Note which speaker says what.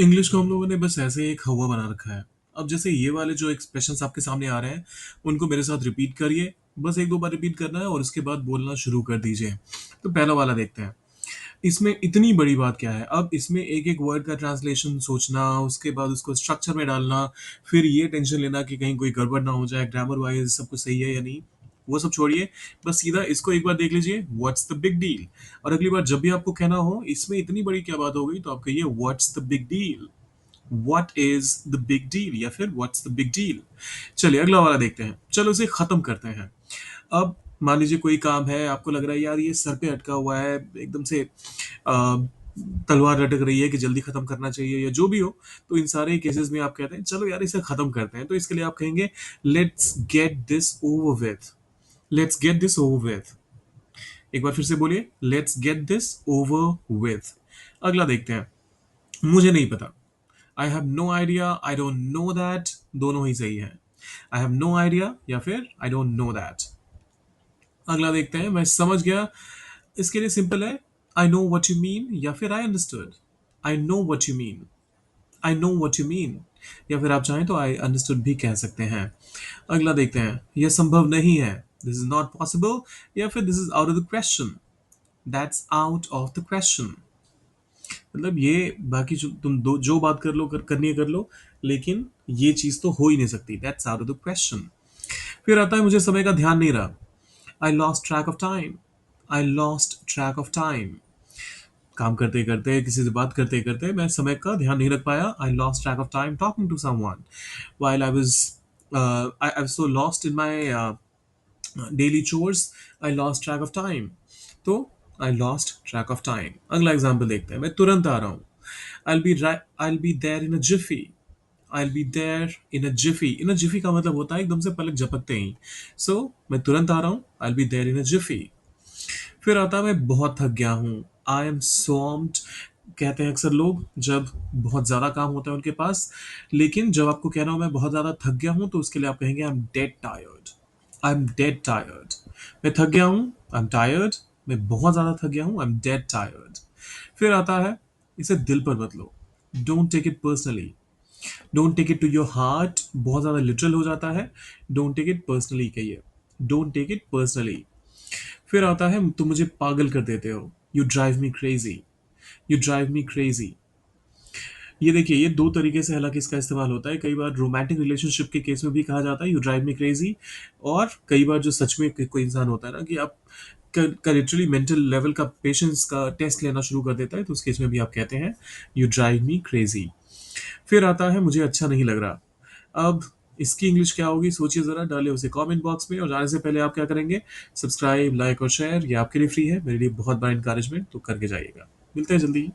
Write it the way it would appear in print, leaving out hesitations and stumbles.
Speaker 1: English को हम लोगों ने बस ऐसे एक हवा बना रखा है। अब जैसे ये वाले जो एक्सप्रेशंस आपके सामने आ रहे हैं, उनको मेरे साथ रिपीट करिए। बस 1-2 बार रिपीट करना है और उसके बाद बोलना शुरू कर दीजिए। तो पहला वाला देखते हैं। इसमें इतनी बड़ी बात क्या है? अब इसमें एक-एक वर्ड का ट्रांसलेशन सोचना, उसके बाद उसको स्ट्रक्चर में डालना, फिर ये टेंशन लेना कि कहीं कोई गड़बड़ ना हो जाए, ग्रामर वाइज़ सब कुछ सही है या नहीं, वो सब छोड़िए। बस सीधा इसको एक बार देख लीजिए, व्हाट्स द बिग डील? और अगली बार जब भी आपको कहना हो, इसमें इतनी बड़ी क्या बात हो गई, तो आप कहिए what's the big deal? What is the big deal या फिर व्हाट्स द बिग डील। चलिए अगला वाला देखते हैं। चलो इसे खत्म करते हैं। अब मान लीजिए कोई काम है, आपको लग रहा है यार ये सर पे अटका हुआ है, एकदम से तलवार लटक रही है कि जल्दी खत्म करना चाहिए या जो भी हो। तो इन सारे केसेस में आप कहते हैं चलो यार इसे खत्म करते हैं, तो इसके लिए आप कहेंगे let's get this over with. Let's get this over with. एक बार फिर से बोलिए, let's get this over with. अगला देखते हैं। मुझे नहीं पता। I have no idea, I don't know that. दोनों ही सही है। आई हैव नो आइडिया या फिर आई डोंट नो दैट। अगला देखते हैं, मैं समझ गया। इसके लिए सिंपल है, I know what you mean या फिर I understood. I know what you mean. I know what you mean. या फिर आप चाहें तो आई अंडरस्टूड भी कह सकते हैं। अगला देखते हैं, यह संभव नहीं है, दिस इज नॉट पॉसिबल। या फिर this is out of the question. That's out of the question. मतलब ये बाकी जो तुम दो जो बात कर लो करनी है कर लो, लेकिन ये चीज तो हो ही नहीं सकती। That's out of the question. फिर आता है, मुझे समय का ध्यान नहीं रहा। आई lost track of time. I lost track of time. काम करते करते, किसी से बात करते करते मैं समय का ध्यान नहीं रख पाया। I lost track of time talking to someone while I was I was so lost in my daily chores. I lost track of time. तो I lost track of time. अगला एग्जाम्पल देखते हैं, मैं तुरंत आ रहा हूँ। I'll be there in a jiffy. I'll be there in a jiffy. In a jiffy का मतलब होता है एकदम से पलक झपकते ही। So मैं तुरंत आ रहा हूँ। I'll be there in a jiffy. फिर आता है, मैं बहुत थक गया हूँ। I am swamped। कहते हैं अक्सर लोग जब बहुत ज्यादा काम होता है उनके पास। लेकिन जब आपको कहना हो मैं बहुत ज्यादा थक गया हूँ, तो उसके लिए आप कहेंगे I'm dead tired. I'm dead tired. मैं थक गया हूँ, I'm tired. मैं बहुत ज्यादा थक गया हूँ, I'm dead tired. फिर आता है, इसे दिल पर मत लो। Don't take it personally. Don't take it to your heart बहुत ज्यादा लिटरल हो जाता है। डोंट टेक इट पर्सनली कहिए। Don't take it personally. फिर आता है, तुम मुझे पागल कर देते हो। You drive me crazy. You drive me crazy. ये देखिए, ये दो तरीके से हालांकि इसका इस्तेमाल होता है। कई बार रोमांटिक रिलेशनशिप के केस में भी कहा जाता है यू ड्राइव मी क्रेजी। और कई बार जो सच में कोई इंसान होता है ना कि आप का लिटरली मेंटल लेवल का पेशेंस का टेस्ट लेना शुरू कर देता है, तो उस केस में भी आप कहते हैं यू ड्राइव मी क्रेजी। फिर आता है, मुझे अच्छा नहीं लग रहा। अब इसकी इंग्लिश क्या होगी सोचिए जरा, डालिए उसे कमेंट बॉक्स में। और जाने से पहले आप क्या करेंगे, सब्सक्राइब, लाइक और शेयर, ये आपके लिए फ्री है, मेरे लिए बहुत बड़ा इंकरेजमेंट, तो करके जाइएगा। मिलते हैं जल्दी।